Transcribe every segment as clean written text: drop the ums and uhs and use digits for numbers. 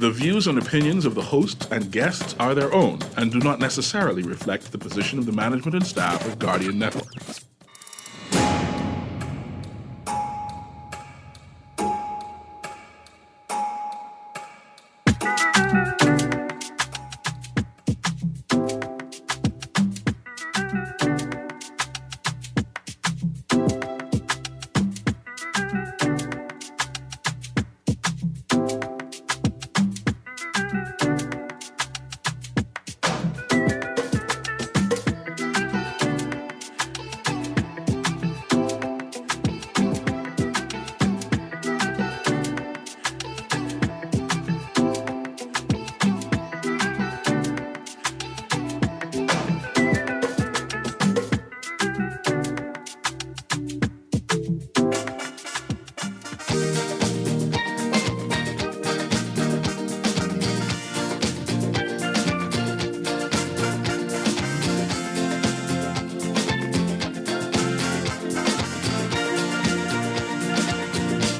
The views and opinions of the hosts and guests are their own and do not necessarily reflect the position of the management and staff of Guardian Network.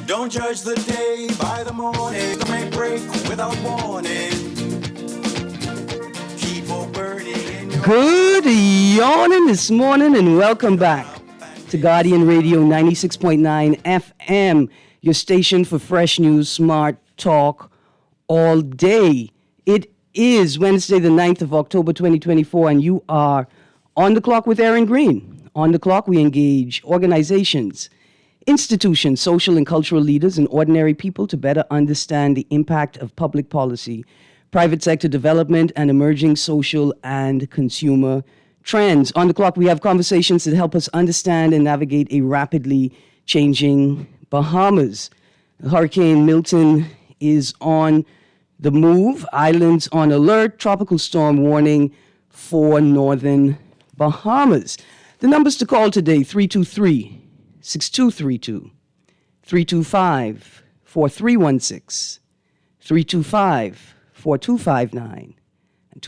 Don't judge the day by the morning. The may break without warning. Keep on burning in your... Good yawning this morning and welcome back to Guardian Radio 96.9 FM, your station for fresh news, smart talk all day. It is Wednesday, the 9th of October, 2024, and you are on the clock with Erin Greene. On the clock, we engage organizations, institutions, social and cultural leaders, and ordinary people to better understand the impact of public policy, private sector development, and emerging social and consumer trends. On the clock, we have conversations that help us understand and navigate a rapidly changing Bahamas. Hurricane Milton is on the move. Islands on alert. Tropical storm warning for northern Bahamas. The numbers to call today, 323-6232, 325-4316, 325-4259, and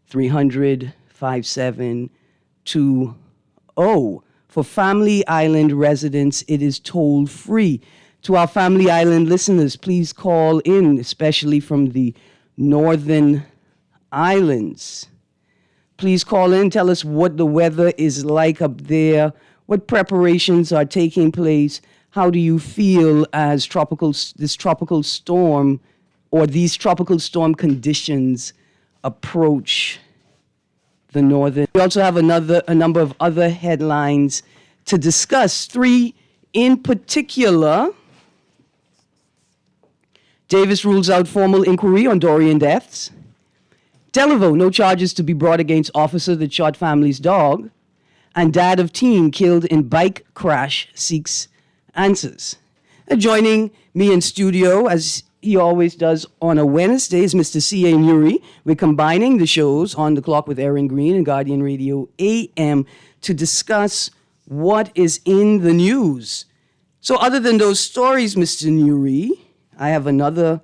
242-300-5720. For Family Island residents, it is toll-free. To our Family Island listeners, please call in, especially from the northern islands. Please call in, tell us what the weather is like up there, what preparations are taking place, how do you feel as this tropical storm or these tropical storm conditions approach the northern. We also have a number of other headlines to discuss. Three in particular. Davis rules out formal inquiry on Dorian deaths. Delaveau, no charges to be brought against officer that shot family's dog. And dad of teen killed in bike crash seeks answers. Joining me in studio, as he always does on a Wednesday, is Mr. C.A. Nuri. We're combining the shows On the Clock with Erin Greene and Guardian Radio AM to discuss what is in the news. So other than those stories, Mr. Nuri, I have another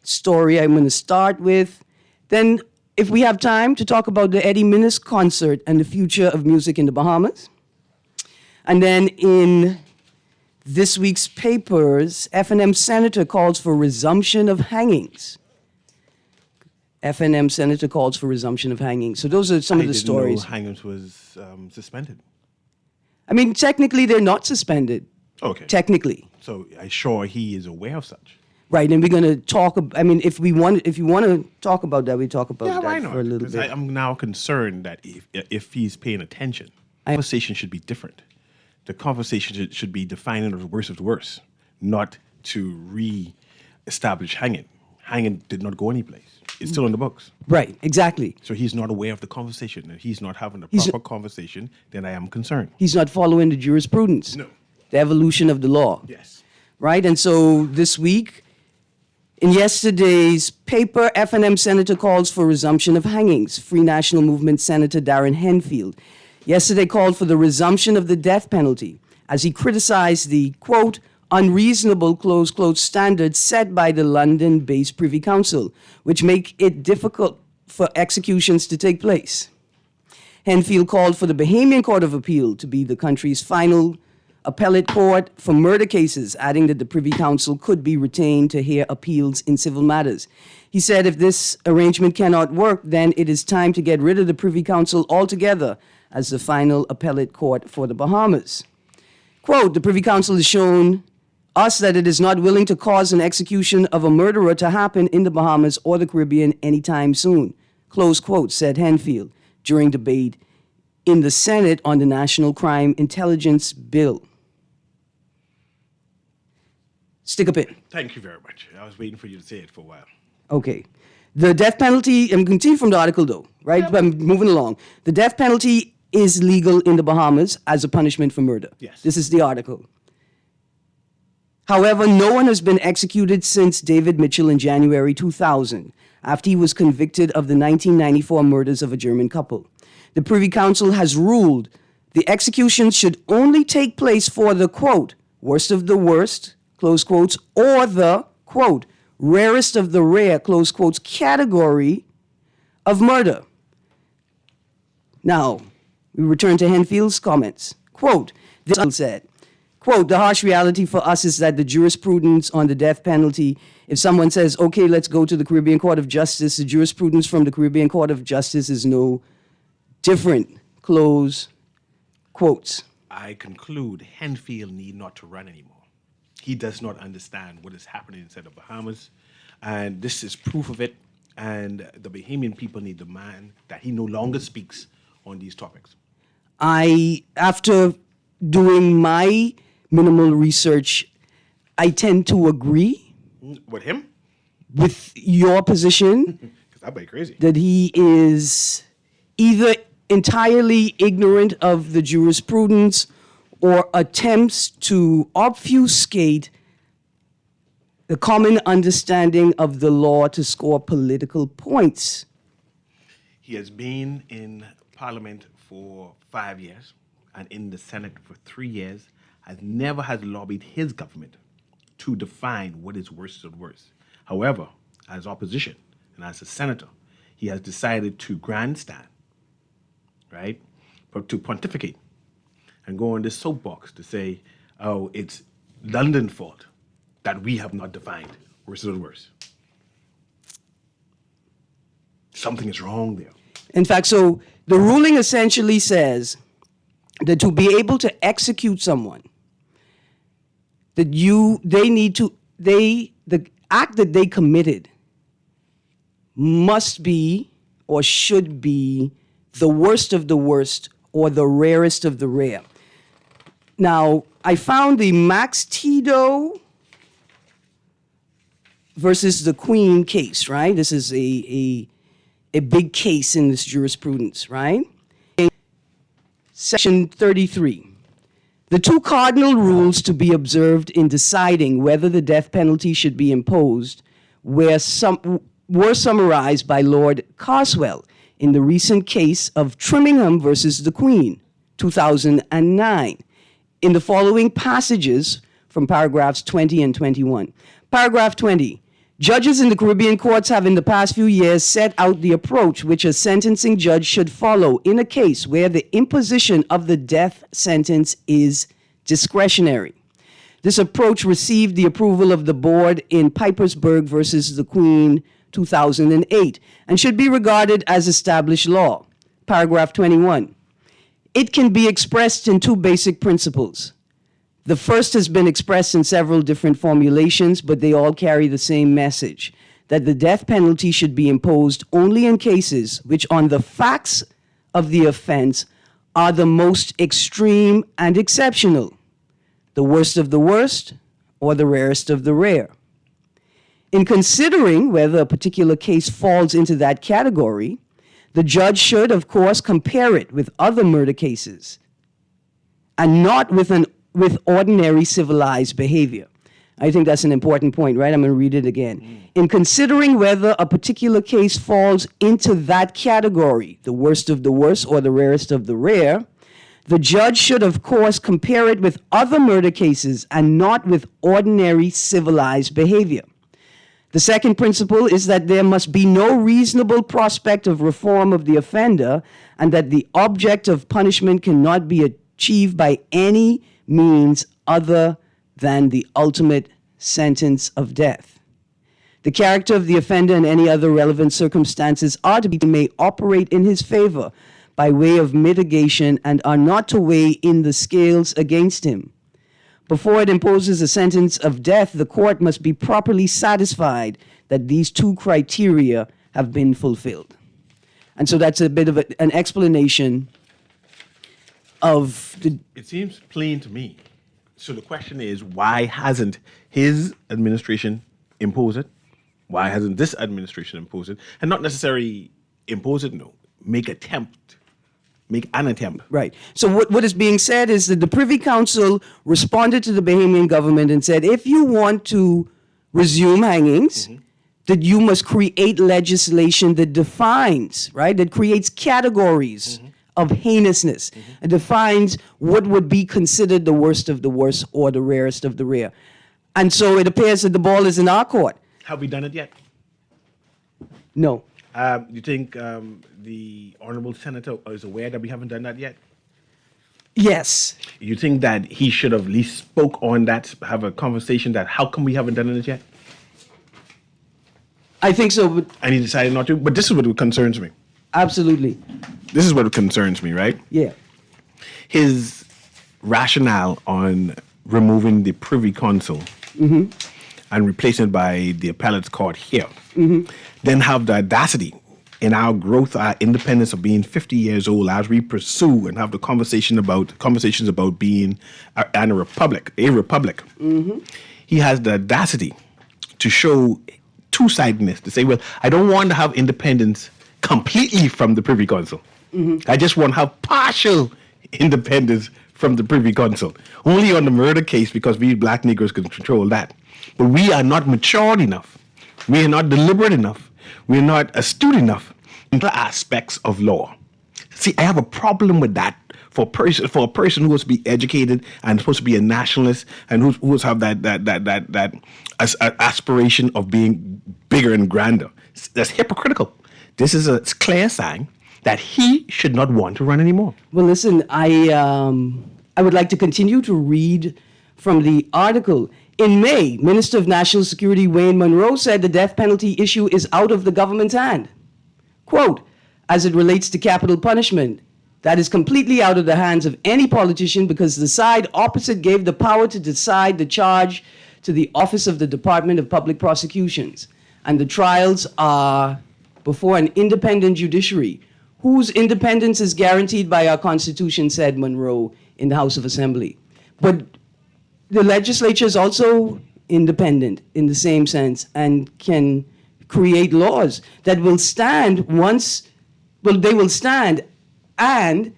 story I'm going to start with. Then, if we have time, to talk about the Eddie Minnis concert and the future of music in the Bahamas. And then in this week's papers, F&M Senator calls for resumption of hangings. F&M Senator calls for resumption of hangings. So those are some of the stories. I didn't know hangings was suspended. I mean, technically, they're not suspended. Okay. Technically. So I'm sure he is aware of such. Right, and we're going to talk. I mean, if you want to talk about that, we talk about Yeah, why that not? for a little bit. I'm now concerned that if he's paying attention, conversation should be different. The conversation should be defining the worst of the worst, not to re-establish hanging. Hanging did not go anyplace. It's still in the books. Right, exactly. So he's not aware of the conversation. If he's not having a proper conversation, then I am concerned. He's not following the jurisprudence. No. The evolution of the law. Yes. Right, and so this week, in yesterday's paper, F&M Senator calls for resumption of hangings. Free National Movement Senator Darren Henfield yesterday called for the resumption of the death penalty as he criticized the, quote, unreasonable, close quote, standards set by the London-based Privy Council, which make it difficult for executions to take place. Henfield called for the Bahamian Court of Appeal to be the country's final appellate court for murder cases, adding that the Privy Council could be retained to hear appeals in civil matters. He said if this arrangement cannot work, then it is time to get rid of the Privy Council altogether as the final appellate court for the Bahamas. Quote, the Privy Council has shown us that it is not willing to cause an execution of a murderer to happen in the Bahamas or the Caribbean anytime soon, close quote, said Henfield during debate in the Senate on the National Crime Intelligence Bill. Stick a pin. Thank you very much. I was waiting for you to say it for a while. Okay. The death penalty, I'm continuing from the article though, right? But I'm moving along. The death penalty is legal in the Bahamas as a punishment for murder. Yes. This is the article. However, no one has been executed since David Mitchell in January 2000, after he was convicted of the 1994 murders of a German couple. The Privy Council has ruled the execution should only take place for the, quote, worst of the worst, close quotes, or the, quote, rarest of the rare, close quotes, category of murder. Now, we return to Henfield's comments. Quote, this said, quote, the harsh reality for us is that the jurisprudence on the death penalty, if someone says, okay, let's go to the Caribbean Court of Justice, the jurisprudence from the Caribbean Court of Justice is no different, close quotes. I conclude Henfield need not to run anymore. He does not understand what is happening inside the Bahamas, and this is proof of it, and the Bahamian people need to demand that he no longer speaks on these topics. After doing my minimal research, I tend to agree With him? with your position Because that'd be crazy. that he is either entirely ignorant of the jurisprudence or attempts to obfuscate the common understanding of the law to score political points. He has been in Parliament for 5 years and in the Senate for 3 years, never has lobbied his government to define what is worst of the worst. However, as opposition and as a senator, he has decided to grandstand, right, but to pontificate and go on this soapbox to say, oh, it's London's fault that we have not defined worst of the worst. Something is wrong there. In fact, so the ruling essentially says that to be able to execute someone, that the act that they committed must be or should be the worst of the worst or the rarest of the rare. Now, I found the Max Tito versus the Queen case, right? This is a big case in this jurisprudence, right? Section 33. The two cardinal rules to be observed in deciding whether the death penalty should be imposed were summarized by Lord Carswell in the recent case of Trimmingham versus the Queen, 2009, in the following passages from paragraphs 20 and 21. Paragraph 20. Judges in the Caribbean courts have in the past few years set out the approach which a sentencing judge should follow in a case where the imposition of the death sentence is discretionary. This approach received the approval of the board in Pipersburg versus the Queen, 2008, and should be regarded as established law. Paragraph 21. It can be expressed in two basic principles. The first has been expressed in several different formulations, but they all carry the same message, that the death penalty should be imposed only in cases which, on the facts of the offense, are the most extreme and exceptional, the worst of the worst or the rarest of the rare. In considering whether a particular case falls into that category, the judge should, of course, compare it with other murder cases and not with ordinary civilized behavior. I think that's an important point, right? I'm going to read it again. In considering whether a particular case falls into that category, the worst of the worst or the rarest of the rare, the judge should, of course, compare it with other murder cases and not with ordinary civilized behavior. The second principle is that there must be no reasonable prospect of reform of the offender and that the object of punishment cannot be achieved by any means other than the ultimate sentence of death. The character of the offender and any other relevant circumstances are to be may operate in his favor by way of mitigation and are not to weigh in the scales against him. Before it imposes a sentence of death, the court must be properly satisfied that these two criteria have been fulfilled. And so that's a bit of an explanation of the... It seems plain to me. So the question is, why hasn't his administration imposed it? Why hasn't this administration imposed it? And not necessarily impose it, no. Make an attempt. Right. So what is being said is that the Privy Council responded to the Bahamian government and said, if you want to resume hangings, that you must create legislation that defines, right, that creates categories of heinousness and defines what would be considered the worst of the worst or the rarest of the rare. And so it appears that the ball is in our court. Have we done it yet? No. You think the Honorable Senator is aware that we haven't done that yet? Yes. You think that he should have at least spoke on that, have a conversation that how come we haven't done it yet? I think so. But and he decided not to? But this is what concerns me. absolutely. This is what concerns me, right? Yeah. His rationale on removing the Privy Council and replacing it by the appellate court here, then have the audacity in our growth, our independence of being 50 years old as we pursue and have the conversations about being a republic. He has the audacity to show two-sidedness, to say, well, I don't want to have independence completely from the Privy Council. I just want to have partial independence from the Privy Council. Only on the murder case, because we black Negroes can control that. But we are not mature enough. We are not deliberate enough. We are not astute enough in the aspects of law. See, I have a problem with that for a person who wants to be educated and supposed to be a nationalist and who's have that aspiration of being bigger and grander. That's hypocritical. This is a clear sign that he should not want to run anymore. Well, listen, I would like to continue to read from the article. In May, Minister of National Security Wayne Monroe said the death penalty issue is out of the government's hand. Quote, as it relates to capital punishment, that is completely out of the hands of any politician because the side opposite gave the power to decide the charge to the Office of the Department of Public Prosecutions. And the trials are before an independent judiciary, whose independence is guaranteed by our Constitution, said Monroe in the House of Assembly. But the legislature is also independent in the same sense and can create laws that will stand they will stand, and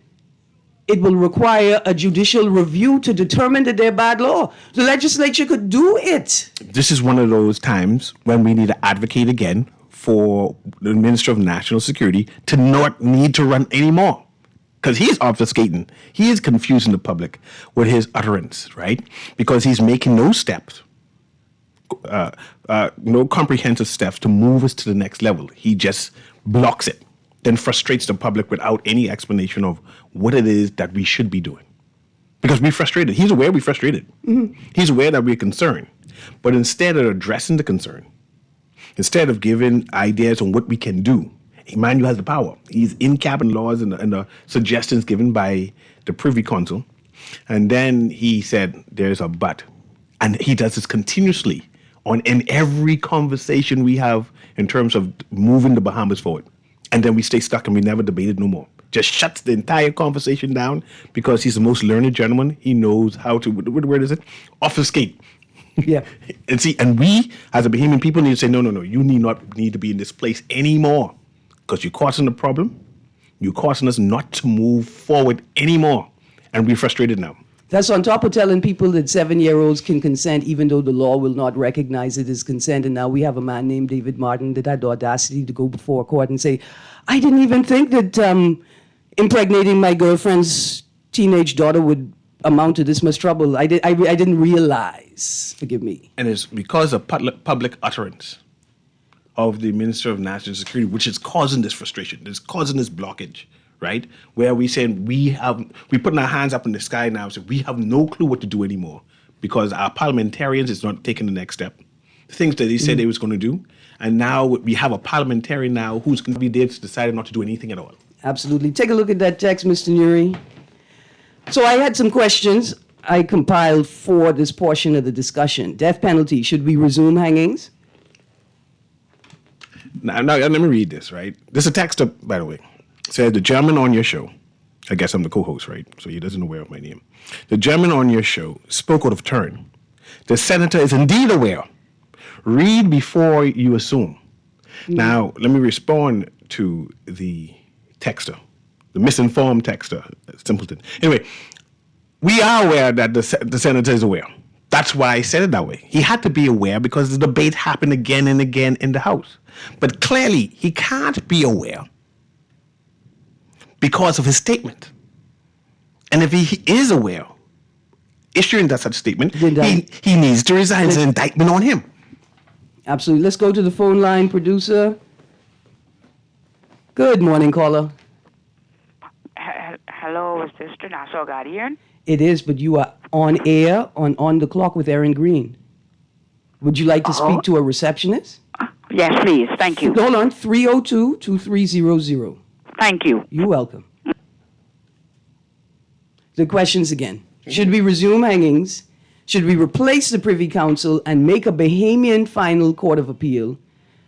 it will require a judicial review to determine that they're bad law. The legislature could do it. This is one of those times when we need to advocate again for the Minister of National Security to not need to run anymore. Because he's obfuscating. He is confusing the public with his utterance, right? Because he's making no steps, no comprehensive steps to move us to the next level. He just blocks it, then frustrates the public without any explanation of what it is that we should be doing. Because we're frustrated. He's aware we're frustrated. He's aware that we're concerned. But instead of addressing the concern, instead of giving ideas on what we can do, Emmanuel has the power. He's in cabinet laws and the suggestions given by the Privy Council. And then he said, there's a but. And he does this continuously in every conversation we have in terms of moving the Bahamas forward. And then we stay stuck and we never debate it no more. Just shuts the entire conversation down because he's the most learned gentleman. He knows how to, what word is it? Obfuscate. Yeah. And we, as a Bahamian people, need to say, no, you need to be in this place anymore. Because you're causing the problem. You're causing us not to move forward anymore. And we're frustrated now. That's on top of telling people that 7-year-olds can consent even though the law will not recognize it as consent. And now we have a man named David Martin that had the audacity to go before court and say, I didn't even think that impregnating my girlfriend's teenage daughter would amount to this much trouble. I didn't realize. Forgive me. And it's because of public utterance of the Minister of National Security, which is causing this frustration, it's causing this blockage, right? Where we saying we putting our hands up in the sky now, so we have no clue what to do anymore because our parliamentarians is not taking the next step. The things that they said they was going to do, and now we have a parliamentarian now who's going to be there to decide not to do anything at all. Absolutely. Take a look at that text, Mr. Nuri. So I had some questions I compiled for this portion of the discussion. Death penalty, should we resume hangings? Now, let me read this, right? This is a text, by the way. It says, the gentleman on your show, I guess I'm the co-host, right? So he doesn't aware of my name. The gentleman on your show spoke out of turn. The senator is indeed aware. Read before you assume. Now, let me respond to the texter, the misinformed texter, simpleton. Anyway, we are aware that the senator is aware. That's why I said it that way. He had to be aware because the debate happened again and again in the House. But clearly, he can't be aware because of his statement. And if he is aware, issuing that such statement, he needs to resign. It's an indictment on him. Absolutely. Let's go to the phone line, producer. Good morning, caller. Hello, is this the Nassau Guardian? It is, but you are on air on the clock with Erin Greene. Would you like to speak to a receptionist? Yes, please. Thank you. Hold on, 302-2300. Thank you. You're welcome. The questions again. Should we resume hangings? Should we replace the Privy Council and make a Bahamian final court of appeal?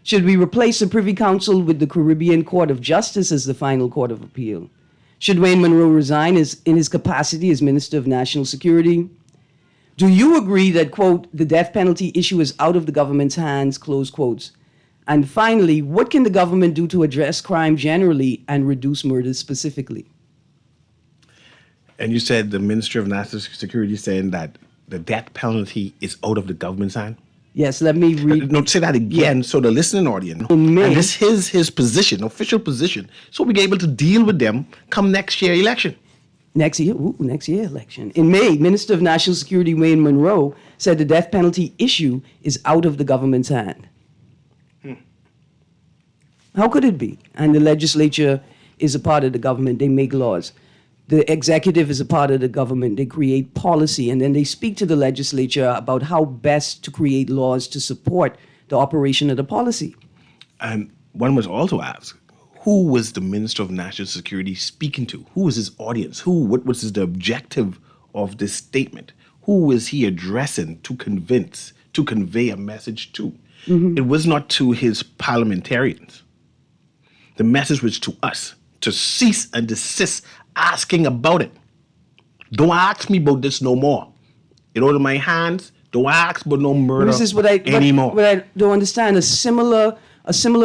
Should we replace the Privy Council with the Caribbean Court of Justice as the final court of appeal? Should Wayne Munroe resign in his capacity as Minister of National Security? Do you agree that, quote, the death penalty issue is out of the government's hands, close quotes? And finally, what can the government do to address crime generally and reduce murders specifically? And you said the Minister of National Security saying that the death penalty is out of the government's hand? Yes, let me read. No, say that again so the listening audience. In May, and this is his position, official position, so we be able to deal with them come next year election. Next year election. In May, Minister of National Security Wayne Munroe said the death penalty issue is out of the government's hand. How could it be? And the legislature is a part of the government. They make laws. The executive is a part of the government. They create policy, and then they speak to the legislature about how best to create laws to support the operation of the policy. And one must also ask, who was the Minister of National Security speaking to? Who was his audience? What was the objective of this statement? Who was he addressing to convey a message to? It was not to his parliamentarians. The message was to us, to cease and desist asking about it. Don't ask me about this no more. It out of my hands. Don't ask about no murder anymore. What I don't understand, a similar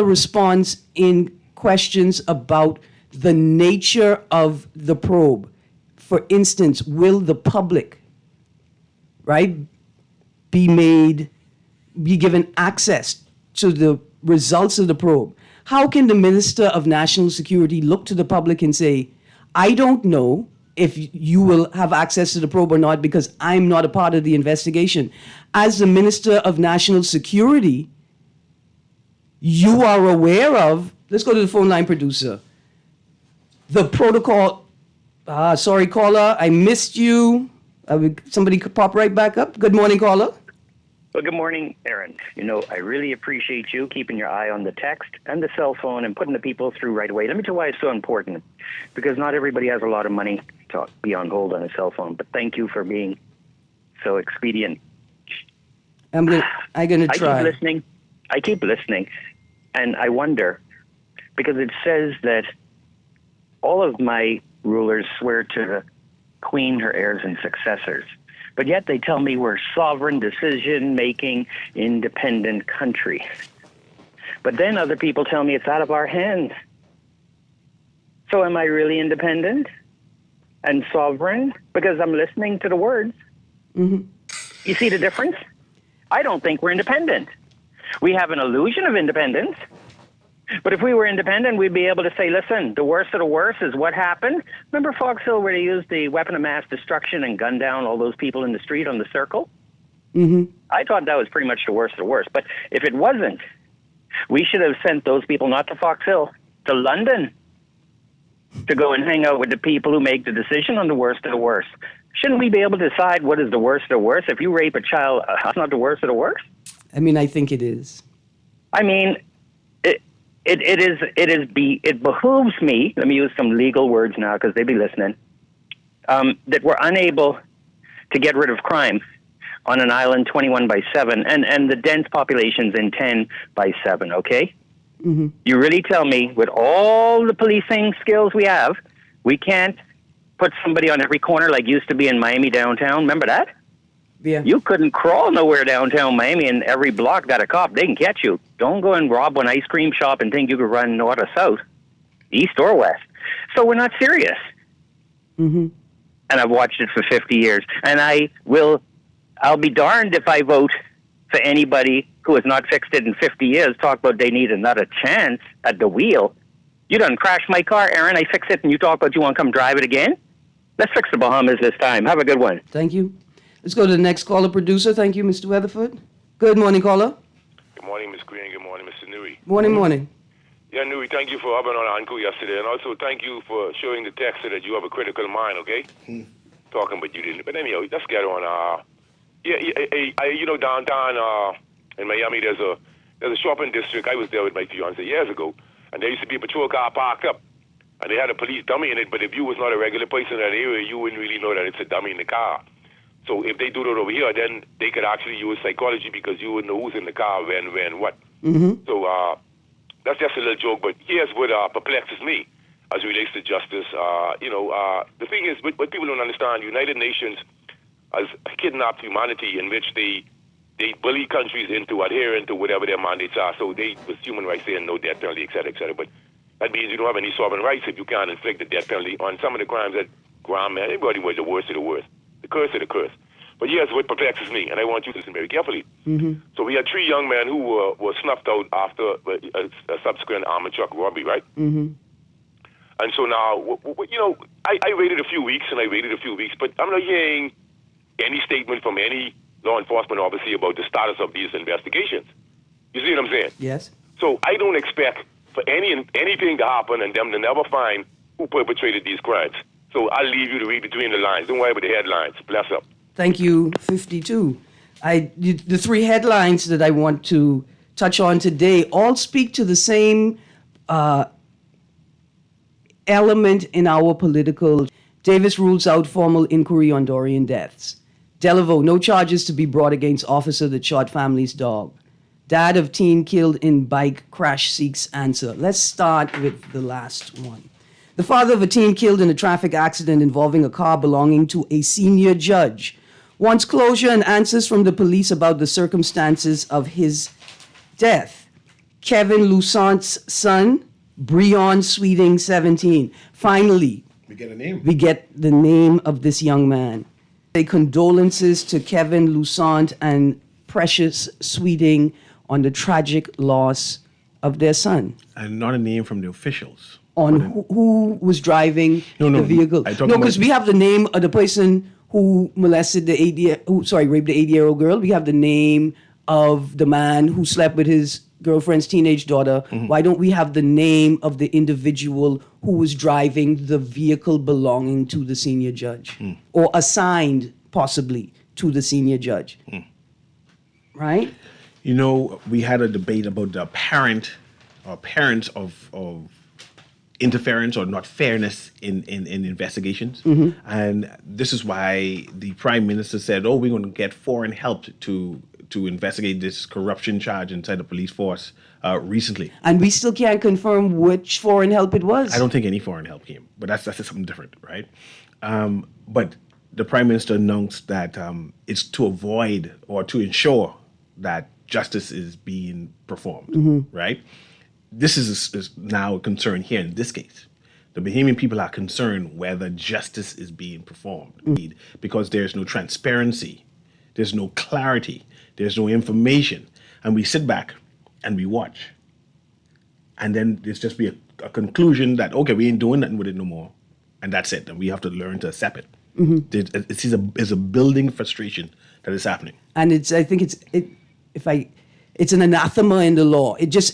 response in questions about the nature of the probe. For instance, will the public, right, be given access to the results of the probe? How can the Minister of National Security look to the public and say, I don't know if you will have access to the probe or not because I'm not a part of the investigation? As the Minister of National Security, you are aware of, let's go to the phone line, producer, the protocol. Sorry, caller, I missed you. Somebody could pop right back up. Good morning, caller. Well, good morning, Erin. You know, I really appreciate you keeping your eye on the text and the cell phone and putting the people through right away. Let me tell you why it's so important. Because not everybody has a lot of money to be on hold on a cell phone. But thank you for being so expedient. I'm gonna try. I keep listening. And I wonder, because it says that all of my rulers swear to the Queen, her heirs, and successors. But yet they tell me we're sovereign, decision-making, independent country. But then other people tell me it's out of our hands. So am I really independent and sovereign? Because I'm listening to the words. You see the difference? I don't think we're independent. We have an illusion of independence. But if we were independent, we'd be able to say, listen, the worst of the worst is what happened. Remember Fox Hill where they used the weapon of mass destruction and gunned down all those people in the street on the circle? I thought that was pretty much the worst of the worst. But if it wasn't, we should have sent those people not to Fox Hill, to London. to go and hang out with the people who make the decision on the worst of the worst. Shouldn't we be able to decide what is the worst of the worst? If you rape a child, that's not the worst of the worst. I mean, I think it is. I mean, it behooves me. Let me use some legal words now because they be listening. That we're unable to get rid of crime on an island 21 by 7, and the dense population's in 10 by 7. Okay. Mm-hmm. You really tell me, with all the policing skills we have, we can't put somebody on every corner like used to be in Miami downtown? Remember that? Yeah. You couldn't crawl nowhere downtown Miami, and every block got a cop. They can catch you. Don't go and rob an ice cream shop and think you could run north or south, east or west. So we're not serious. Mm-hmm. And I've watched it for 50 years. And I'll be darned if I vote for anybody who has not fixed it in 50 years, talk about they need another chance at the wheel. You done crashed my car, Erin. I fix it, and you talk about you want to come drive it again? Let's fix the Bahamas this time. Have a good one. Thank you. Let's go to the next caller, producer. Thank you, Mr. Weatherford. Good morning, caller. Good morning, Ms. Greene. Good morning, Mr. Nui. Morning. Yeah, Nui, thank you for having on our uncle yesterday, and also thank you for showing the text so that you have a critical mind, okay? Talking, but you didn't. But anyhow, let's get on. Downtown in Miami, there's a shopping district. I was there with my fiance years ago, and there used to be a patrol car parked up, and they had a police dummy in it, but if you was not a regular person in that area, you wouldn't really know that it's a dummy in the car. So if they do that over here, then they could actually use psychology because you would know who's in the car, when, what. Mm-hmm. So that's just a little joke, but here's what perplexes me as it relates to justice. The thing is, what people don't understand, United Nations has kidnapped humanity in which they bully countries into adhering to whatever their mandates are. So they, with human rights, saying no death penalty, et cetera, et cetera. But that means you don't have any sovereign rights if you can't inflict the death penalty on some of the crimes that Graham, man, everybody was the worst of the worst. The curse of the curse. But here's what perplexes me, and I want you to listen very carefully. Mm-hmm. So we had 3 young men who were snuffed out after a subsequent armored truck robbery, right? Mm-hmm. And so now, I waited a few weeks, but I'm not hearing any statement from any law enforcement officer about the status of these investigations. You see what I'm saying? Yes. So I don't expect for anything to happen and them to never find who perpetrated these crimes. So I'll leave you to read between the lines. Don't worry about the headlines. Bless up. Thank you, 52. The 3 headlines that I want to touch on today all speak to the same element in our political. Davis rules out formal inquiry on Dorian deaths. Delaveau, no charges to be brought against officer that shot family's dog. Dad of teen killed in bike crash seeks answer. Let's start with the last one. The father of a teen killed in a traffic accident involving a car belonging to a senior judge wants closure and answers from the police about the circumstances of his death. Kevin Lusant's son, Breon Sweeting, 17. Finally, We get a name. we get the name of this young man. Say condolences to Kevin Lusant and Precious Sweeting on the tragic loss of their son. And not a name from the officials. On who was driving No, the vehicle. I talk No, about- because we have the name of the person who molested the raped the 8-year-old girl. We have the name of the man who slept with his girlfriend's teenage daughter. Mm-hmm. Why don't we have the name of the individual who was driving the vehicle belonging to the senior judge or assigned possibly to the senior judge? Right? You know, we had a debate about the parents of interference or not fairness in investigations. And this is why the prime minister said, we're going to get foreign help to investigate this corruption charge inside the police force recently. And we still can't confirm which foreign help it was. I don't think any foreign help came, but that's something different, right? But the prime minister announced that it's to avoid or to ensure that justice is being performed, right? This is now a concern here in this case. The Bahamian people are concerned whether justice is being performed because there's no transparency, there's no clarity, there's no information. And we sit back and we watch. And then there's just be a conclusion that, okay, we ain't doing nothing with it no more. And that's it. And we have to learn to accept it. It's a building frustration that is happening. And I think if I It's an anathema in the law. It's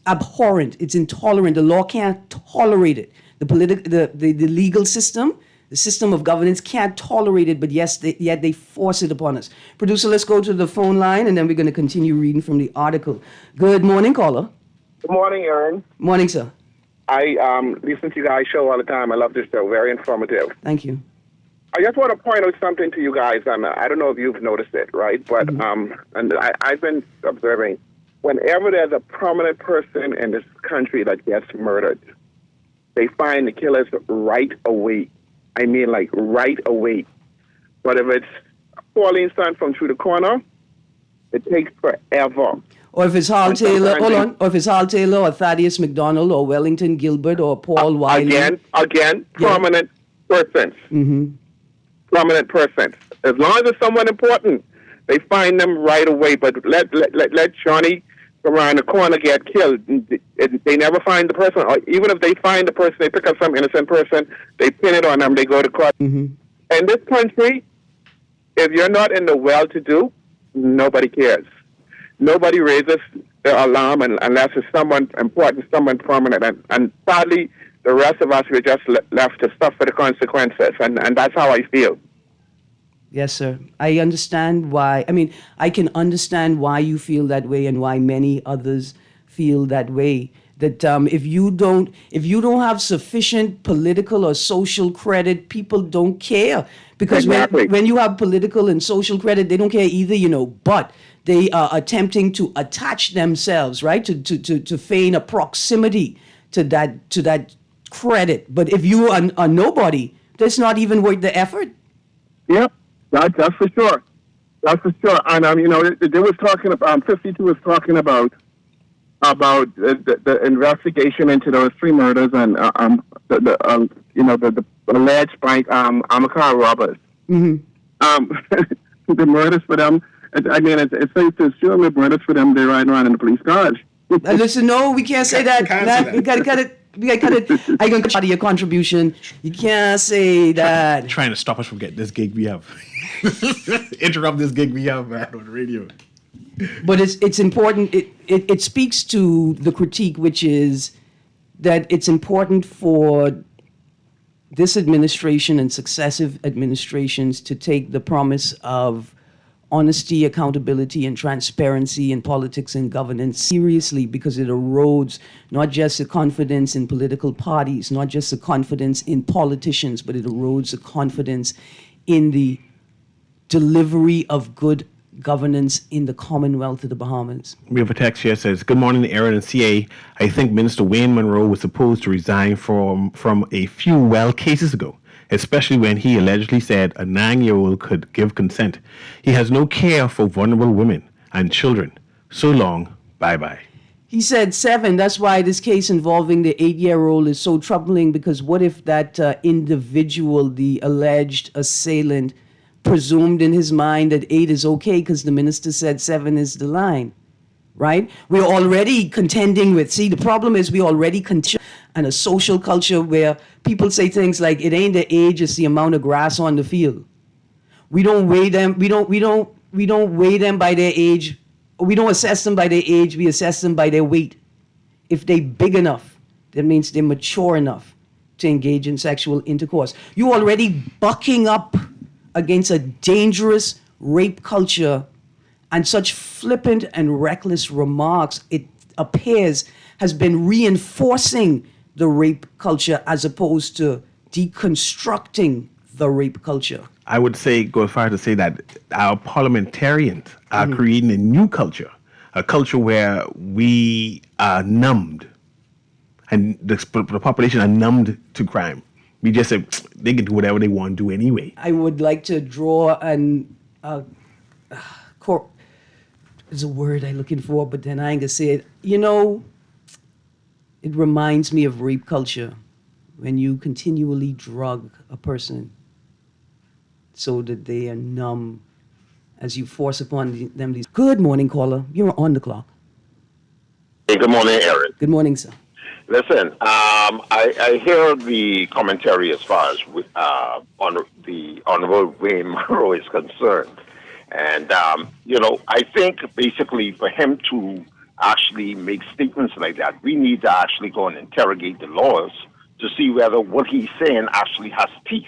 abhorrent. It's intolerant. The law can't tolerate it. The legal system, the system of governance can't tolerate it, but yet they force it upon us. Producer, let's go to the phone line, and then we're going to continue reading from the article. Good morning, caller. Good morning, Erin. Morning, sir. I listen to you guys' show all the time. I love this show. Very informative. Thank you. I just want to point out something to you guys. I don't know if you've noticed it, right? But and I've been observing. Whenever there's a prominent person in this country that gets murdered, they find the killers right away. I mean, like right away. But if it's Pauline's son from through the corner, it takes forever. Or if it's Hal Taylor, or if it's Hal Taylor, or Thaddeus McDonald, or Wellington Gilbert, or Paul Wiley. Again, prominent persons. Mm-hmm. Prominent persons. As long as it's someone important, they find them right away. But let Johnny around the corner get killed. They never find the person. Or even if they find the person, they pick up some innocent person, they pin it on them, they go to court. Mm-hmm. In this country, if you're not in the well-to-do, nobody cares. Nobody raises the alarm unless it's someone important, someone prominent. And sadly, the rest of us, we're just left to suffer the consequences. And that's how I feel. Yes, sir. I understand why. I mean, I can understand why you feel that way and why many others feel that way. That if you don't have sufficient political or social credit, people don't care. Because exactly. when you have political and social credit, they don't care either, but they are attempting to attach themselves, right, to feign a proximity to that credit. But if you are nobody, that's not even worth the effort. Yep, that's for sure. That's for sure. And they was talking about 52 was talking about the investigation into those 3 murders and the alleged bank Amaka robbers. Mm-hmm. The murders for them. I mean, it's safe to assume the murders for them. They're riding around in the police cars. Listen, no, we can't say that. We gotta cut it. I can cut out of your contribution. You can't say that. Trying to stop us from getting this gig we have. Interrupt this gig we have, man, on the radio. But it's important. It speaks to the critique, which is that it's important for this administration and successive administrations to take the promise of honesty, accountability, and transparency in politics and governance seriously, because it erodes not just the confidence in political parties, not just the confidence in politicians, but it erodes the confidence in the delivery of good governance in the Commonwealth of the Bahamas. We have a text here that says, "Good morning, Erin and CA. I think Minister Wayne Monroe was supposed to resign from a few cases ago, especially when he allegedly said a 9-year-old could give consent. He has no care for vulnerable women and children. So long, bye-bye." He said 7. That's why this case involving the 8-year-old is so troubling, because what if that individual, the alleged assailant, presumed in his mind that 8 is okay because the minister said 7 is the line, right? We're already contending with, the problem is we already contend and a social culture where people say things like, it ain't the age, it's the amount of grass on the field. We don't weigh them, we don't weigh them by their age, we don't assess them by their age, we assess them by their weight. If they big enough, that means they're mature enough to engage in sexual intercourse. You already bucking up against a dangerous rape culture, and such flippant and reckless remarks, it appears, has been reinforcing the rape culture as opposed to deconstructing the rape culture. I would go as far as to say that our parliamentarians are creating a new culture, a culture where we are numbed, and the population are numbed to crime. We just say they can do whatever they want to do anyway. I would like to draw there's a word I'm looking for, but then I ain't gonna say it. It reminds me of rape culture, when you continually drug a person so that they are numb as you force upon them these. Good morning, caller. You're on the clock. Hey, good morning, Erin. Good morning, sir. Listen, I hear the commentary as far as on the Honorable Wayne Monroe is concerned. And, I think basically for him to actually make statements like that, we need to actually go and interrogate the laws to see whether what he's saying actually has teeth.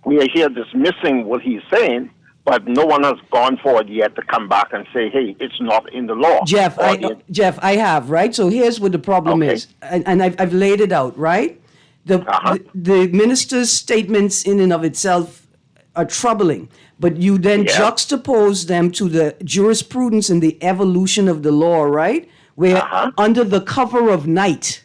We are here dismissing what he's saying, but no one has gone forward yet to come back and say, hey, it's not in the law. Jeff, I have, right? So here's what the problem is, and I've laid it out, right? The minister's statements in and of itself are troubling, but you then juxtapose them to the jurisprudence and the evolution of the law, right? Where under the cover of night,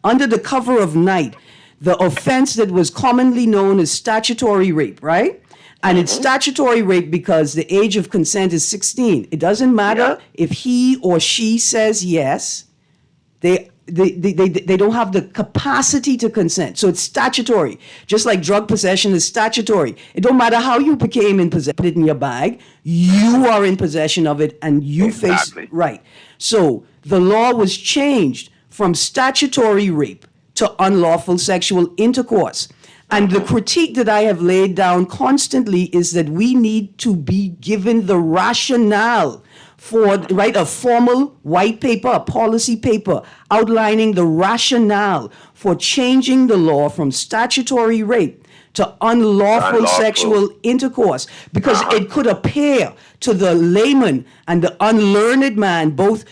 the offense that was commonly known as statutory rape, right? And it's statutory rape because the age of consent is 16. It doesn't matter if he or she says yes. They don't have the capacity to consent. So it's statutory. Just like drug possession is statutory. It don't matter how you became in possession, put it in your bag. You are in possession of it and you face, right. So the law was changed from statutory rape to unlawful sexual intercourse. And the critique that I have laid down constantly is that we need to be given the rationale for, right, a formal white paper, a policy paper outlining the rationale for changing the law from statutory rape to unlawful sexual intercourse, because it could appear to the layman and the unlearned man, both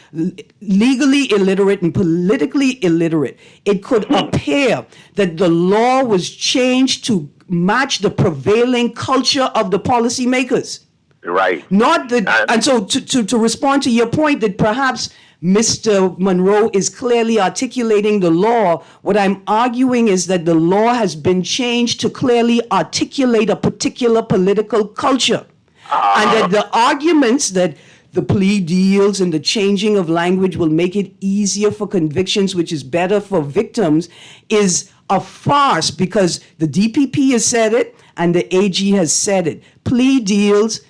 legally illiterate and politically illiterate, it could appear that the law was changed to match the prevailing culture of the policymakers. Right. Not the, and so to respond to your point that perhaps Mr. Monroe is clearly articulating the law, what I'm arguing is that the law has been changed to clearly articulate a particular political culture. And that the arguments that the plea deals and the changing of language will make it easier for convictions, which is better for victims, is a farce because the DPP has said it and the AG has said it. Plea deals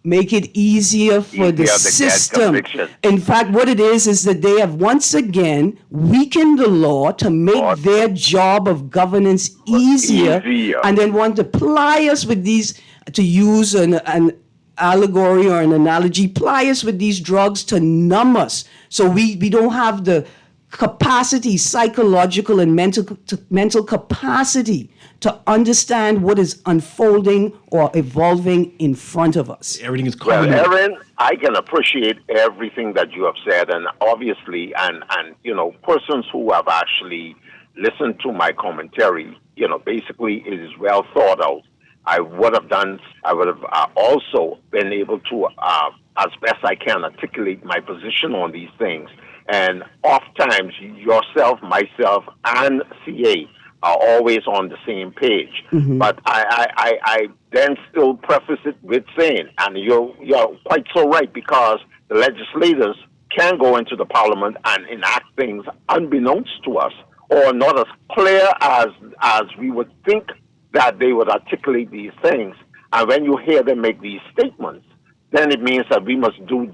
make it easier for the system. In fact, what it is that they have once again weakened the law to make their job of governance easier. And then want to ply us with these, to use an allegory or an analogy, ply us with these drugs to numb us. So we don't have the capacity, psychological and mental capacity to understand what is unfolding or evolving in front of us. Everything is well, Erin, I can appreciate everything that you have said, and obviously, and persons who have actually listened to my commentary, basically it is well thought out. I would have also been able to, as best I can, articulate my position on these things. And oftentimes, yourself, myself, and CA are always on the same page. Mm-hmm. But I then still preface it with saying, and you're quite so right, because the legislators can go into the parliament and enact things unbeknownst to us, or not as clear as we would think that they would articulate these things. And when you hear them make these statements, then it means that we must do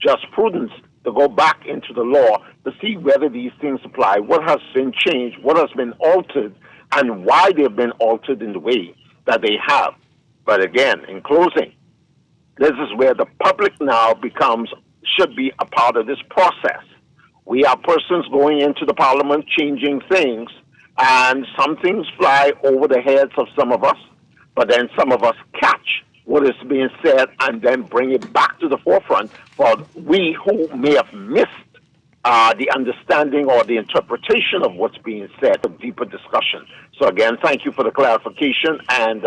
just prudence to go back into the law to see whether these things apply, what has been changed, what has been altered, and why they've been altered in the way that they have. But again, in closing, this is where the public now should be a part of this process. We are persons going into the parliament, changing things, and some things fly over the heads of some of us, but then some of us catch what is being said and then bring it back to the forefront for we who may have missed the understanding or the interpretation of what's being said, a deeper discussion. So again, thank you for the clarification, and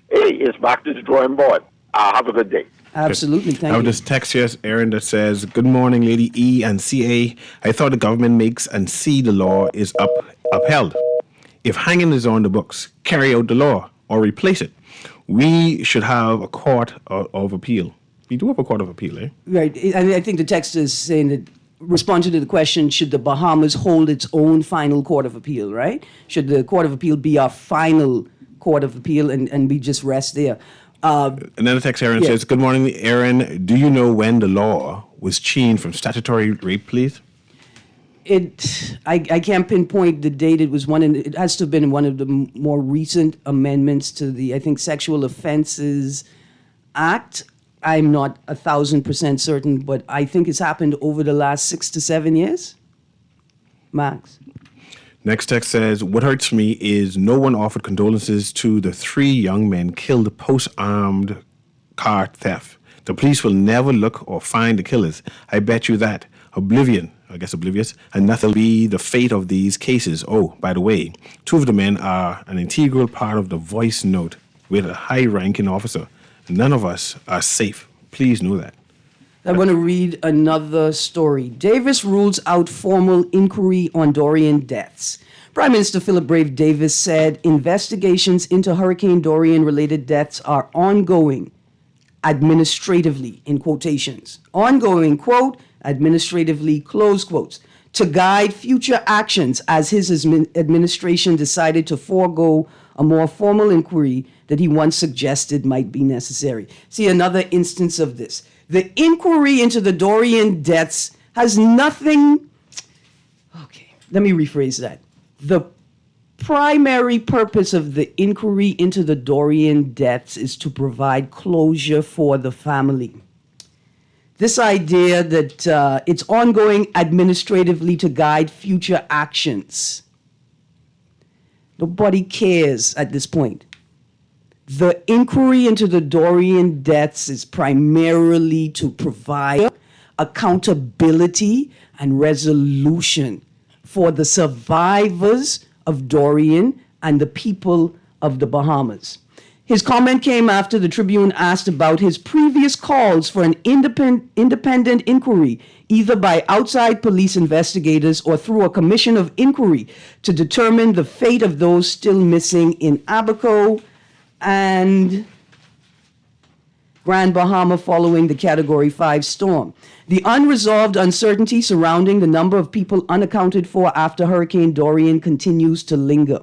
it's back to the drawing board. Have a good day. Absolutely, thank you. I have this text here, Erin, that says, "Good morning, Lady E and CA. I thought the government makes and see the law is upheld. If hanging is on the books, carry out the law or replace it. We should have a court of appeal." We do have a court of appeal, eh? Right. I think the text is saying that, responding to the question, should the Bahamas hold its own final court of appeal, right? Should the court of appeal be our final court of appeal and we just rest there? And then the text, Erin, says, "Good morning, Erin. Do you know when the law was changed from statutory rape, please?" I can't pinpoint the date. It has to have been one of the more recent amendments to the, I think, Sexual Offenses Act. I'm not 1,000% certain, but I think it's happened over the last 6 to 7 years. Max. Next text says, what hurts me is no one offered condolences to the 3 young men killed post-armed car theft. The police will never look or find the killers. I bet you that. Oblivious, and nothing will be the fate of these cases. Oh, by the way, 2 of the men are an integral part of the voice note with a high-ranking officer. None of us are safe. Please know that. I want to read another story. Davis rules out formal inquiry on Dorian deaths. Prime Minister Philip Brave Davis said investigations into Hurricane Dorian-related deaths are ongoing, administratively, in quotations. Ongoing, quote, administratively, close quotes, to guide future actions as his administration decided to forego a more formal inquiry that he once suggested might be necessary. See, another instance of this. The inquiry into the Dorian deaths has nothing... Okay, let me rephrase that. The primary purpose of the inquiry into the Dorian deaths is to provide closure for the family. This idea that it's ongoing administratively to guide future actions. Nobody cares at this point. The inquiry into the Dorian deaths is primarily to provide accountability and resolution for the survivors of Dorian and the people of the Bahamas. His comment came after the Tribune asked about his previous calls for an independent inquiry, either by outside police investigators or through a commission of inquiry to determine the fate of those still missing in Abaco and Grand Bahama following the Category 5 storm. The unresolved uncertainty surrounding the number of people unaccounted for after Hurricane Dorian continues to linger.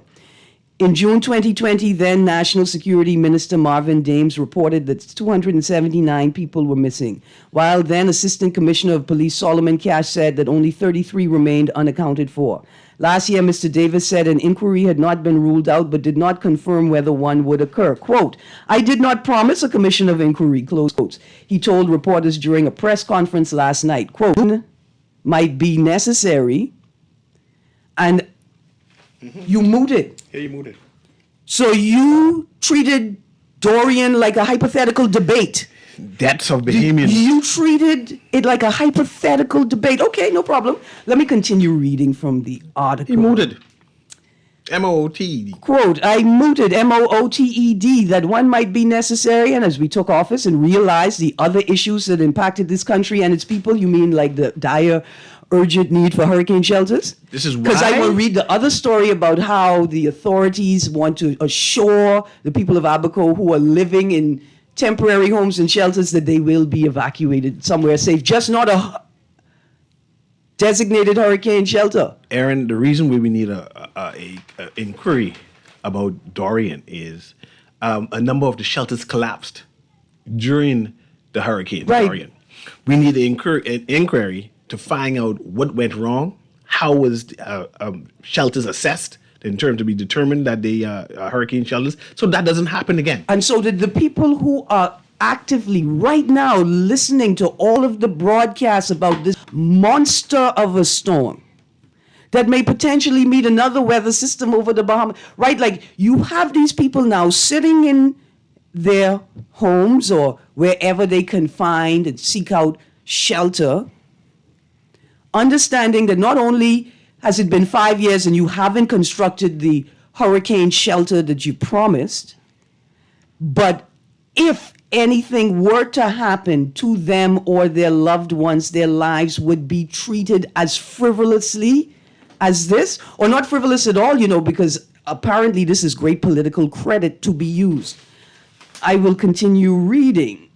In June 2020, then National Security Minister Marvin Dames reported that 279 people were missing, while then Assistant Commissioner of Police Solomon Cash said that only 33 remained unaccounted for. Last year, Mr. Davis said an inquiry had not been ruled out but did not confirm whether one would occur. Quote, I did not promise a commission of inquiry, close quotes. He told reporters during a press conference last night, quote, might be necessary, and you mooted. Yeah, you mooted. So you treated Dorian like a hypothetical debate. Depths of Bahamian. You treated it like a hypothetical debate. Okay, no problem. Let me continue reading from the article. He mooted. M-O-O-T-E-D. Quote, I mooted, M-O-O-T-E-D, that one might be necessary, and as we took office and realized the other issues that impacted this country and its people, you mean like the dire, urgent need for hurricane shelters? This is why? Because I will read the other story about how the authorities want to assure the people of Abaco who are living in temporary homes and shelters that they will be evacuated somewhere safe, just not a designated hurricane shelter. Erin, the reason we need a inquiry about Dorian is a number of the shelters collapsed during the hurricane Dorian. We need an inquiry to find out what went wrong, how was shelters assessed in terms to be determined that they are hurricane shelters, so that doesn't happen again. And so did the people who are actively right now listening to all of the broadcasts about this monster of a storm that may potentially meet another weather system over the Bahamas, right? Like you have these people now sitting in their homes or wherever they can find and seek out shelter, understanding that not only has it been 5 years and you haven't constructed the hurricane shelter that you promised, but if anything were to happen to them or their loved ones, their lives would be treated as frivolously as this, or not frivolous at all, because apparently this is great political credit to be used. I will continue reading.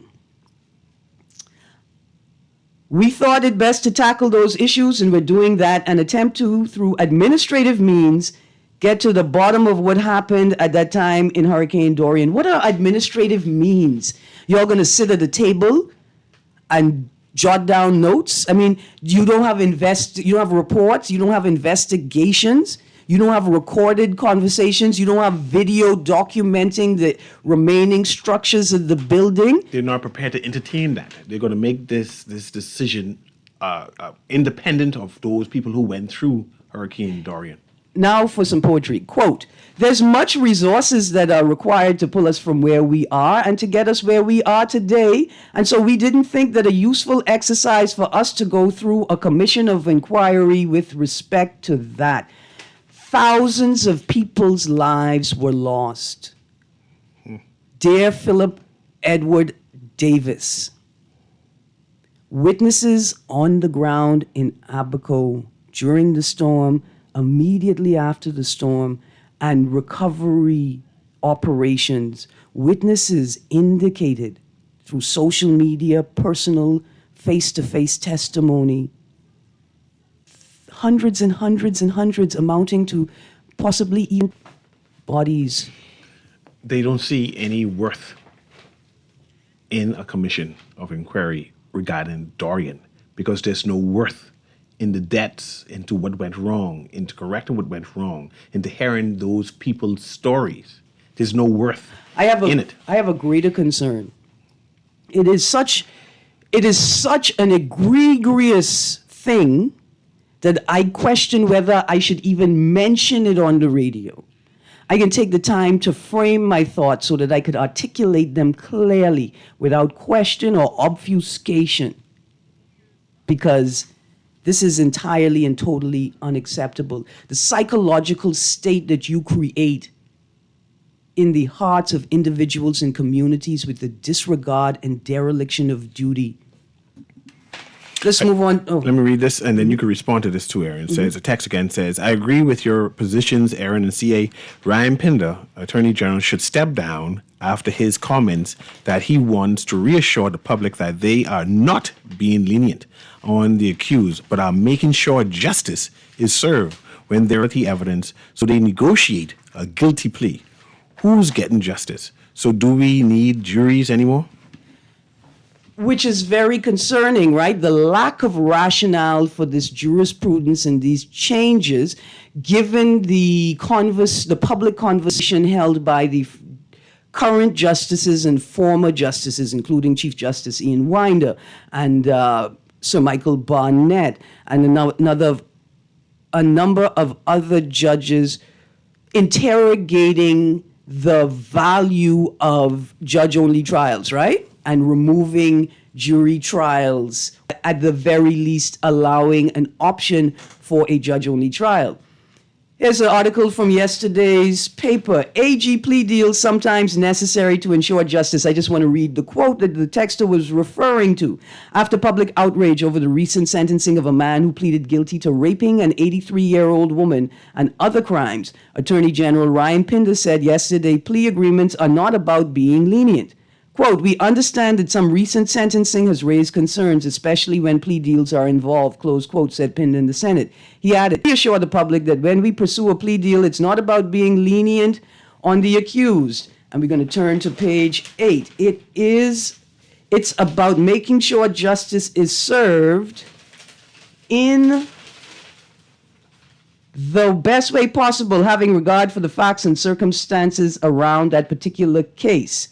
We thought it best to tackle those issues, and we're doing that and attempt to, through administrative means, get to the bottom of what happened at that time in Hurricane Dorian. What are administrative means? You're going to sit at a table and jot down notes? I mean, you don't have reports, you don't have investigations. You don't have recorded conversations. You don't have video documenting the remaining structures of the building. They're not prepared to entertain that. They're going to make this decision independent of those people who went through Hurricane Dorian. Now for some poetry. Quote, there's much resources that are required to pull us from where we are and to get us where we are today. And so we didn't think that a useful exercise for us to go through a commission of inquiry with respect to that. Thousands of people's lives were lost. Dear Philip Edward Davis, witnesses on the ground in Abaco during the storm, immediately after the storm, and recovery operations, witnesses indicated through social media, personal, face-to-face testimony, hundreds and hundreds and hundreds, amounting to possibly even bodies. They don't see any worth in a commission of inquiry regarding Dorian because there's no worth in the depths into what went wrong, into correcting what went wrong, into hearing those people's stories. There's no worth in it. I have a greater concern. It is such an egregious thing that I question whether I should even mention it on the radio. I can take the time to frame my thoughts so that I could articulate them clearly without question or obfuscation, because this is entirely and totally unacceptable. The psychological state that you create in the hearts of individuals and communities with the disregard and dereliction of duty. Let's move on. Oh. Let me read this, and then you can respond to this too, Erin. Says, a text again says, I agree with your positions, Erin and CA. Ryan Pinder, Attorney General, should step down after his comments that he wants to reassure the public that they are not being lenient on the accused, but are making sure justice is served when there is evidence, so they negotiate a guilty plea. Who's getting justice? So do we need juries anymore? Which is very concerning, right? The lack of rationale for this jurisprudence and these changes, given the public conversation held by the current justices and former justices, including Chief Justice Ian Winder and Sir Michael Barnett, and a number of other judges interrogating the value of judge-only trials, right? And removing jury trials, at the very least allowing an option for a judge-only trial. Here's an article from yesterday's paper. AG plea deals sometimes necessary to ensure justice. I just want to read the quote that the texter was referring to. After public outrage over the recent sentencing of a man who pleaded guilty to raping an 83-year-old woman and other crimes, Attorney General Ryan Pinder said yesterday plea agreements are not about being lenient. Quote, we understand that some recent sentencing has raised concerns, especially when plea deals are involved, close quote, said Pinder in the Senate. He added, we assure the public that when we pursue a plea deal, it's not about being lenient on the accused. And we're going to turn to page 8. It's about making sure justice is served in the best way possible, having regard for the facts and circumstances around that particular case.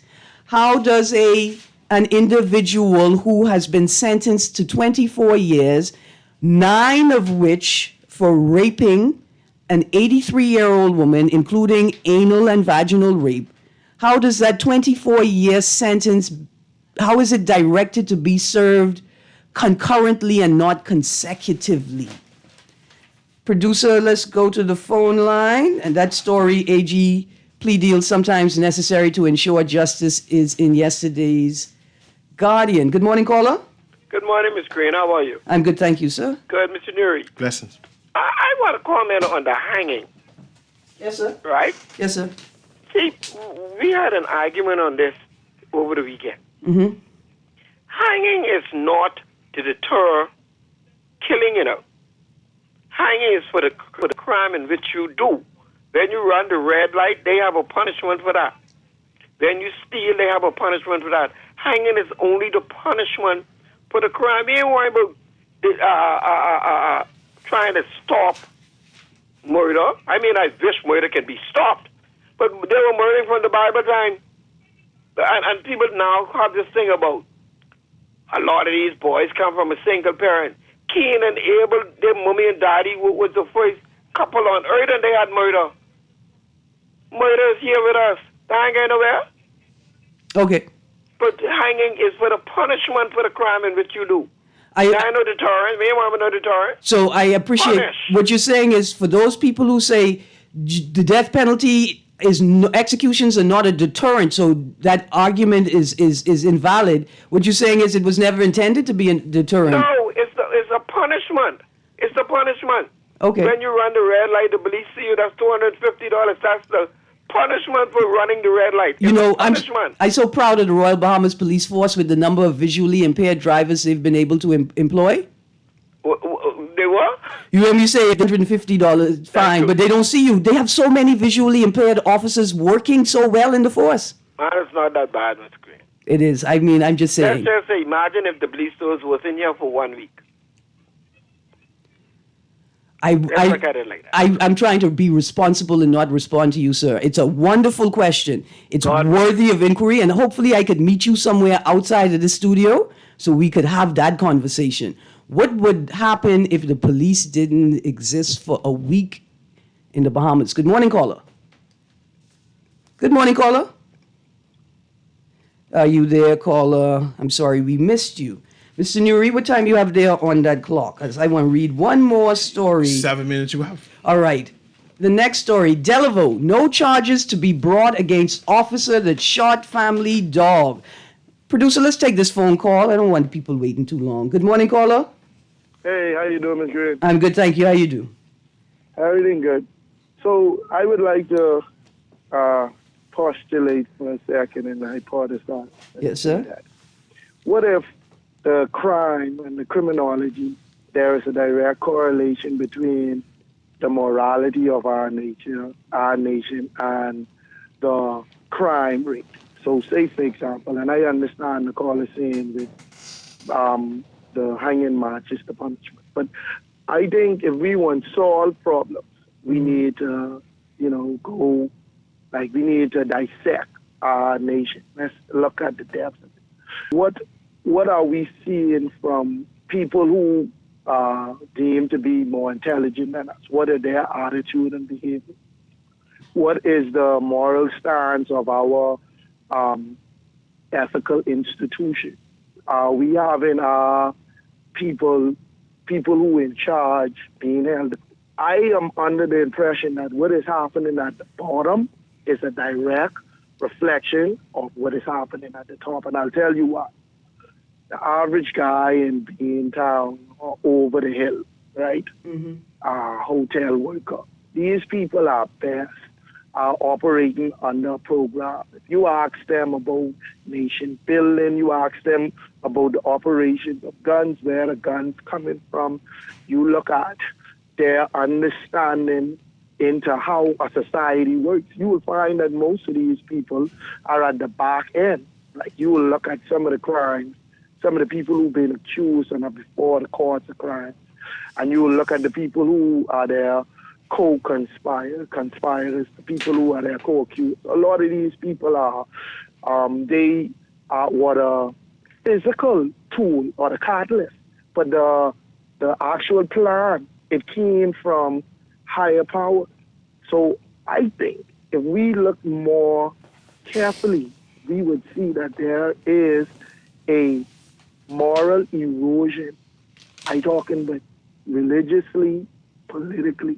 How does an individual who has been sentenced to 24 years, 9 of which for raping an 83-year-old woman, including anal and vaginal rape, how does that 24-year sentence, how is it directed to be served concurrently and not consecutively? Producer, let's go to the phone line. And that story, AG plea deals sometimes necessary to ensure justice, is in yesterday's Guardian. Good morning, caller. Good morning, Ms. Greene. How are you? I'm good, thank you, sir. Good, Mr. Nuri. Blessings. I want to comment on the hanging. Yes, sir. Right? Yes, sir. See, we had an argument on this over the weekend. Mm-hmm. Hanging is not to deter killing, Hanging is for the crime in which you do. When you run the red light, they have a punishment for that. When you steal, they have a punishment for that. Hanging is only the punishment for the crime. You ain't worried about trying to stop murder. I mean, I wish murder can be stopped. But they were murdering from the Bible time. And people now have this thing about a lot of these boys come from a single parent. Cain and Abel, their mommy and daddy was the first couple on earth, and they had murder. Murder is here with us. They ain't going nowhere. Okay. But hanging is for the punishment for the crime in which you do. I know deterrent. Me want no deterrent. So I appreciate what you're saying is for those people who say the death penalty executions are not a deterrent, so that argument is invalid. What you're saying is it was never intended to be a deterrent. No, it's a punishment. It's the punishment. Okay. When you run the red light, the police see you. That's $250. That's the punishment for running the red light. You know, I'm so proud of the Royal Bahamas Police Force with the number of visually impaired drivers they've been able to employ. They what? You hear me say $150 fine, but they don't see you. They have so many visually impaired officers working so well in the force. Man, it's not that bad, Mr. Greene. It is. I mean, I'm just saying. Let's just say, imagine if the police force was in here for 1 week. Look at it like that. I'm trying to be responsible and not respond to you, sir. It's a wonderful question. It's worthy of inquiry, and hopefully I could meet you somewhere outside of the studio so we could have that conversation. What would happen if the police didn't exist for a week in the Bahamas? Good morning, caller. Good morning, caller. Are you there, caller? I'm sorry, we missed you. Mr. Nuri, what time you have there on that clock? Because I want to read one more story. 7 minutes you have. All right. The next story, Delaveau, no charges to be brought against officer that shot family dog. Producer, let's take this phone call. I don't want people waiting too long. Good morning, caller. Hey, how you doing, Ms. Greene? I'm good, thank you. How you do? Everything good. So I would like to postulate for a second and hypothesize. Yes, sir. What if the crime and the criminology, there is a direct correlation between the morality of our nation, and the crime rate? So say, for example, and I understand the caller saying with the hanging match is the punishment. But I think if we want to solve problems, we need to, we need to dissect our nation. Let's look at the depth of it. What are we seeing from people who are deemed to be more intelligent than us? What are their attitude and behavior? What is the moral stance of our ethical institution? Are we having people who in charge being held? I am under the impression that what is happening at the bottom is a direct reflection of what is happening at the top. And I'll tell you what. The average guy in Beantown or over the hill, right? Mm-hmm. Hotel worker. These people are best operating under a program. If you ask them about nation building, you ask them about the operations of guns, where the guns coming from, you look at their understanding into how a society works, you will find that most of these people are at the back end. Like you will look at some of the crimes, some of the people who've been accused and are before the courts of crimes, and you will look at the people who are their conspirators, the people who are their co-accused. A lot of these people are, they are what a physical tool or a catalyst, but the actual plan, it came from higher power. So I think if we look more carefully, we would see that there is a moral erosion. I'm talking about religiously, politically.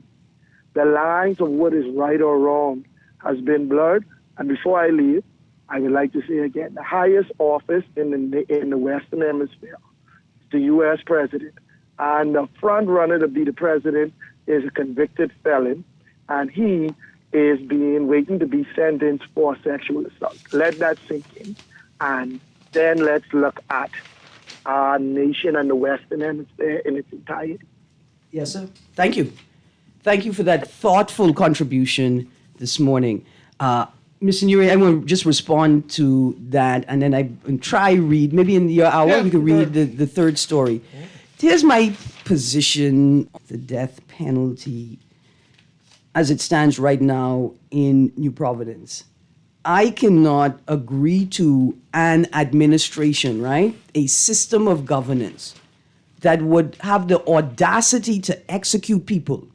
The lines of what is right or wrong has been blurred. And before I leave, I would like to say again, the highest office in the Western Hemisphere is the U.S. president. And the front runner to be the president is a convicted felon, and he is waiting to be sentenced for sexual assault. Let that sink in. And then let's look at our nation and the Western Hemisphere in its entirety. Yes, sir. Thank you. Thank you for that thoughtful contribution this morning. Mr. Nuri, I want to just respond to that, and then I try read, maybe in your hour, we could read the third story. Here's my position, the death penalty. as it stands right now in New Providence. I cannot agree to an administration, right? A system of governance that would have the audacity to execute people,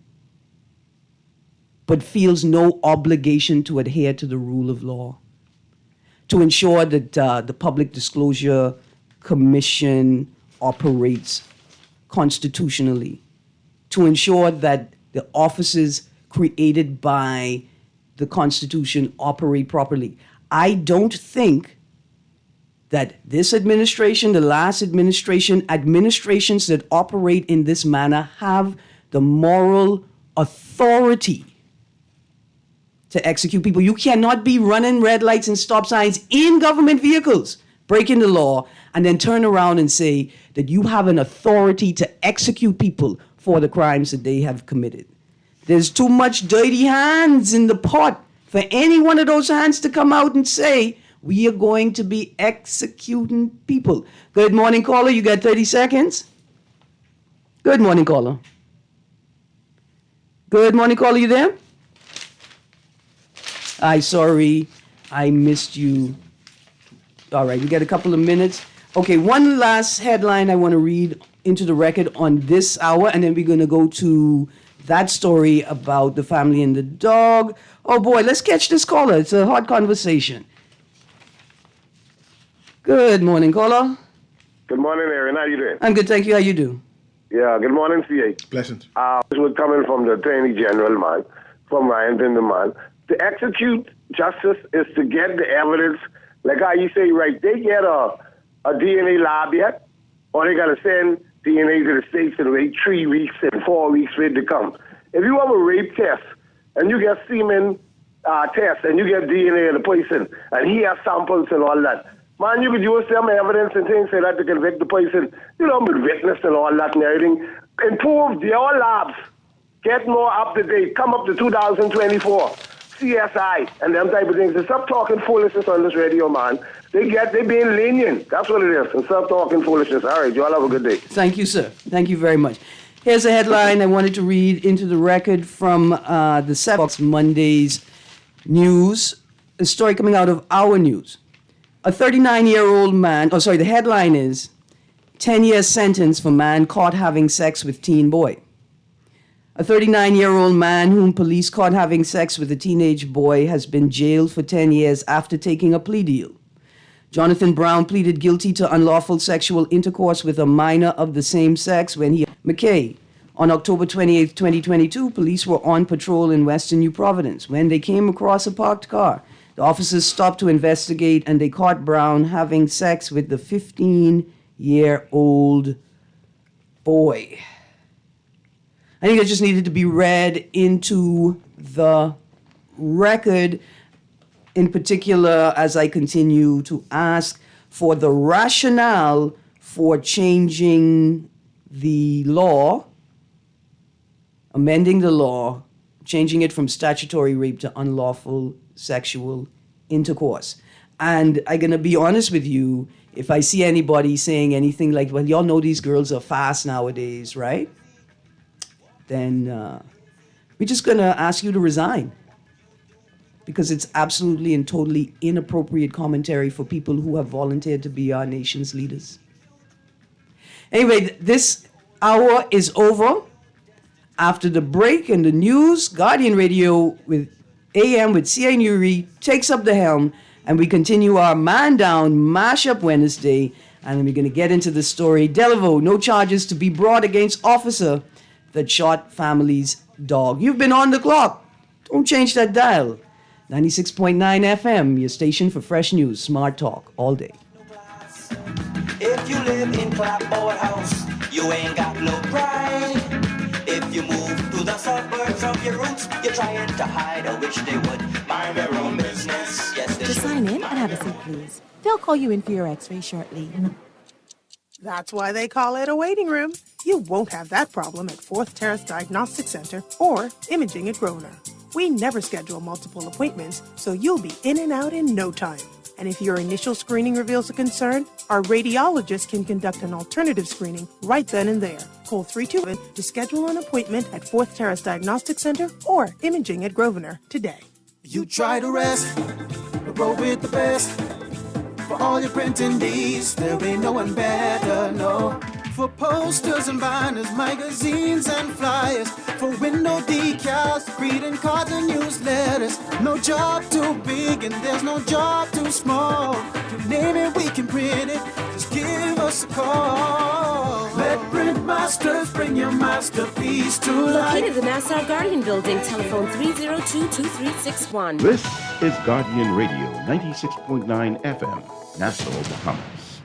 but feels no obligation to adhere to the rule of law, to ensure that the Public Disclosure Commission operates constitutionally, to ensure that the offices created by the Constitution operate properly. I don't think that this administration, the last administration, administrations that operate in this manner have the moral authority to execute people. You cannot be running red lights and stop signs in government vehicles, breaking the law, and then turn around and say that you have an authority to execute people for the crimes that they have committed. There's too much dirty hands in the pot for any one of those hands to come out and say, we are going to be executing people. Good morning, caller. You got 30 seconds. Good morning, caller. Good morning, caller. You there? Sorry, I missed you. All right, you got a couple of minutes. Okay, one last headline I want to read into the record on this hour, and then we're going to go to that story about the family and the dog. Oh boy, let's catch this caller. It's a hard conversation. Good morning, caller. Good morning, Erin. How you doing? I'm good, thank you. How you do? Yeah, good morning, CA. Blessings. This was coming from the Attorney General, man, from Ryan the man. To execute justice is to get the evidence, like how you say, right, they get a DNA lab yet, or they got to send DNA to the States and wait 3 weeks and 4 weeks for it to come. If you have a rape test and you get semen test and you get DNA of the person and he has samples and all that, man, you could use some evidence and things like that to convict the person, with witness and all that and everything. Improve your labs. Get more up to date. Come up to 2024. CSI and them type of things. And stop talking foolishness on this radio, man. They being lenient. That's what it is. And stop talking foolishness. All right, you all have a good day. Thank you, sir. Thank you very much. Here's a headline I wanted to read into the record from the 7 Monday's news. A story coming out of Our News. A 39-year-old man, the headline is 10-year sentence for man caught having sex with teen boy. A 39-year-old man whom police caught having sex with a teenage boy has been jailed for 10 years after taking a plea deal. Jonathan Brown pleaded guilty to unlawful sexual intercourse with a minor of the same sex when he... McKay. On October 28, 2022, police were on patrol in western New Providence when they came across a parked car. The officers stopped to investigate and they caught Brown having sex with the 15-year-old boy. I think that just needed to be read into the record, in particular, as I continue to ask for the rationale for changing the law, amending the law, changing it from statutory rape to unlawful sexual intercourse. And I'm going to be honest with you, if I see anybody saying anything like, well, y'all know these girls are fast nowadays, right? Then we're just going to ask you to resign, because it's absolutely and totally inappropriate commentary for people who have volunteered to be our nation's leaders. Anyway, this hour is over. After the break and the news, Guardian Radio with AM with C.A. Nuri takes up the helm, and we continue our Man Down Mashup Wednesday, and we're going to get into the story. Delaveau, no charges to be brought against officer that shot family's dog. You've been on the clock. Don't change that dial. 96.9 FM, your station for fresh news, smart talk, all day. If you live in Clapboard House, you ain't got no pride. If you move to the suburbs of your roots, you're trying to hide. I wish they would mind their own business. Yes, they Just sign in and have a seat, please. They'll call you in for your x-ray shortly. That's why they call it a waiting room. You won't have that problem at 4th Terrace Diagnostic Center or Imaging at Groner. We never schedule multiple appointments, so you'll be in and out in no time. And if your initial screening reveals a concern, our radiologist can conduct an alternative screening right then and there. Call 321 to schedule an appointment at 4th Terrace Diagnostic Center or imaging at Grosvenor today. You try to rest, roll with the best. For all your printing needs, there ain't no one better, no. For posters and binders, magazines and flyers. For window decals, greeting cards and newsletters. No job too big and there's no job too small. You name it, we can print it. Just give us a call. Let Print Masters bring your masterpiece to life. Located in the Nassau Guardian Building, telephone 302-2361. This is Guardian Radio, 96.9 FM, Nassau, Bahamas.